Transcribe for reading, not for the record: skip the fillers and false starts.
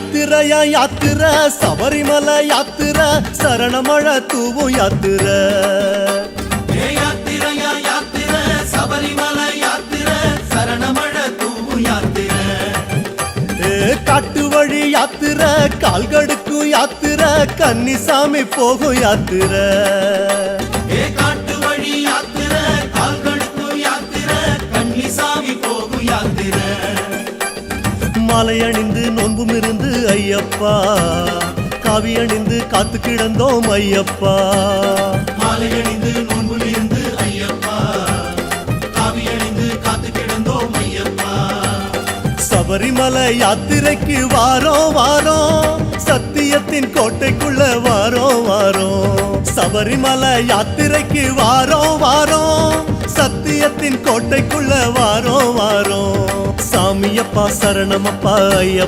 யாத்திரையா யாத்திர சபரிமலை யாத்திர சரணமழை தூவும் யாத்திர யாத்திரையா யாத்திர சபரிமலை யாத்திர சரணமழை தூவும் யாத்திர காட்டு வழி யாத்திர கால்கடுக்கும் யாத்திர கன்னிசாமி போகும் யாத்திர காட்டு வழி யாத்திர கால்கடுக்கும் யாத்திர கன்னிசாமி போகும் யாத்திர மாலை அணிந்து நோன்பும் இருந்து ஐயப்பா காவி அணிந்து காத்து கிடந்தோம் ஐயப்பா மாலை அணிந்து நோன்பும் இருந்து ஐயப்பா காவி அணிந்து காத்து கிடந்தோம் ஐயப்பா சபரிமலை யாத்திரைக்கு வாரோம் வாரோம் சத்தியத்தின் கோட்டைக்குள்ள வாரோம் வாரோம் சபரிமலை யாத்திரைக்கு வாரோம் வாரோம் சத்தியத்தின் கோட்டைக்குள்ள வாரோம் வாரோம் சாமியப்பா சரணமப்பா ஐயப்பா